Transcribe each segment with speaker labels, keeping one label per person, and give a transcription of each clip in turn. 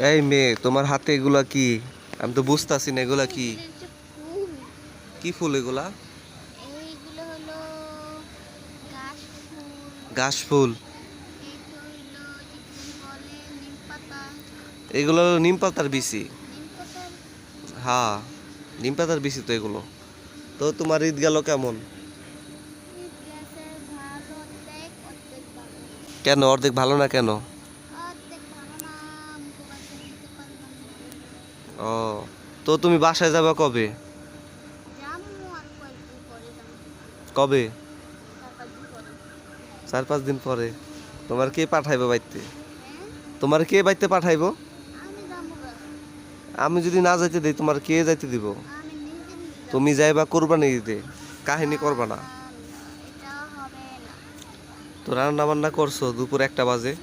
Speaker 1: এই মেয়ে, তোমার হাতে এগুলা কি? আমি তো বুঝতাছি না এগুলা কি।
Speaker 2: এগুলো হচ্ছে ফুল।
Speaker 1: কি ফুল এগুলা?
Speaker 2: এইগুলো হলো ঘাস ফুল।
Speaker 1: ঘাস ফুল?
Speaker 2: এইটা হইলো যে কি বলে নিম পাতা।
Speaker 1: এগুলো হলো নিম পাতার বিচি।
Speaker 2: নিম পাতার
Speaker 1: হ্যাঁ, নিম পাতার বিচি তো এগুলো। তো তোমার ঈদ গেল কেমন?
Speaker 2: ঈদ গেছে ভালো, অর্ধেক অর্ধেক ভালো।
Speaker 1: কেন অর্ধেক ভালো না কেন?
Speaker 2: অর্ধেক ভালো না, আমগো বাসায় যেতে পারলাম না।
Speaker 1: ও, তো তুমি বাসায় যাবা কবে?
Speaker 2: যামু আর কয়েকদিন পরে যামু।
Speaker 1: কবে?
Speaker 2: 4-5 দিন পরে।
Speaker 1: 4-5 দিন পরে? তোমার কে পাঠাইবো বাইতে?
Speaker 2: হ্যাঁ,
Speaker 1: তোমার কে বাইতে পাঠাইবো?
Speaker 2: আমি যামু গা।
Speaker 1: আমি যদি না যাইতে দিই, তোমার কে যাইতে দিব?
Speaker 2: আমি নিজে নিজে
Speaker 1: তুমি
Speaker 2: যাবো।
Speaker 1: যাইবা কোরবানি দিতে,
Speaker 2: না,
Speaker 1: কাহিনী করবা না।
Speaker 2: না, না, এটা হবে না।
Speaker 1: তো রান্না বান্না করছো দুপুর 1টা বাজে?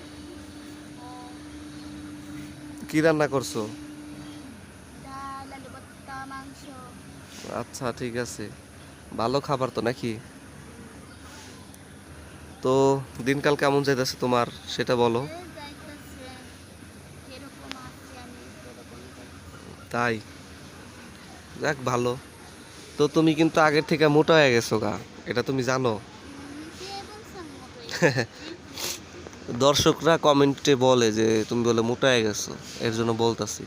Speaker 2: হ্যাঁ,
Speaker 1: কি রান্না করছো?
Speaker 2: ডাল, আলু ভর্তা, মাংস।
Speaker 1: আচ্ছা, ঠিক আছে। ভালো খাবার তো নাকি? তো দিনকাল কেমন যাইতেছে তোমার, সেটা বলো।
Speaker 2: যাইতেছে, যেরকম আছি আমি সেরকমই যাইতেছে।
Speaker 1: তাই? যাক, ভালো। তো তুমি কিন্তু আগের থেকে মোটা হয়ে গেছো গা, এটা তুমি জানো?
Speaker 2: কে বলছে আমি মোটা হয়ে গেছি?
Speaker 1: দর্শকরা কমেন্টে বলে যে তুমি বলে মোটা হয়ে গেছো, এর জন্য বলতাছি।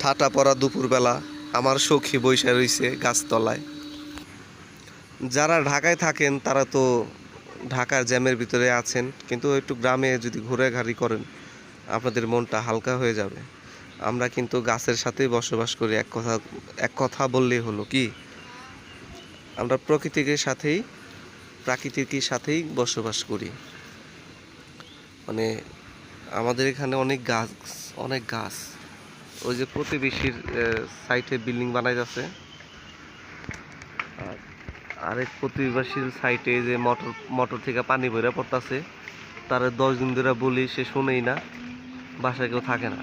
Speaker 1: ঠাটা পড়া দুপুরবেলা আমার সখী বইসা রইছে গাছতলায়। যারা ঢাকায় থাকেন তারা তো ঢাকার জ্যামের ভিতরে আছেন, কিন্তু একটু গ্রামে যদি ঘোরাঘুরি করেন আপনাদের মনটা হালকা হয়ে যাবে। আমরা কিন্তু গাছের সাথেই বসবাস করি, এক কথা বললেই হলো কি,
Speaker 2: হ্যাঁ,
Speaker 1: আমরা প্রাকৃতিকের সাথেই বসবাস করি। মানে আমাদের এখানে অনেক গাছ। ওই যে প্রতিবেশীর সাইটে বিল্ডিং বানাই যাচ্ছে, আর আরেক প্রতিবেশীর সাইটে যে মোটর মোটর থেকে পানি ভরে পড়তাছে, তার 10 দিন ধরে বলি, সে শুনেই না, বাসায় কেউ থাকে না।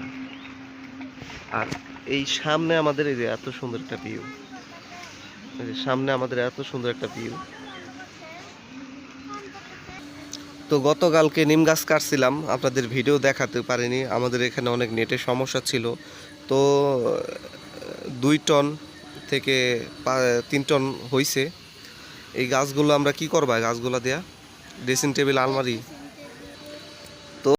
Speaker 1: আর এই সামনে আমাদের এই যে এত সুন্দর একটা ভিউ, এই যে সামনে আমাদের এত সুন্দর একটা ভিউ। তো গতকালকে নিম গাছ কাটছিলাম, আপনাদের ভিডিও দেখাতে পারিনি, আমাদের এখানে অনেক নেটের সমস্যা ছিল। তো 2 টন থেকে 3 টন হইছে। এই গাছগুলো আমরা কি করবা, গাছগুলো দেয়া ড্রেসিং টেবিল, আলমারি।
Speaker 2: Dressing table.
Speaker 1: তো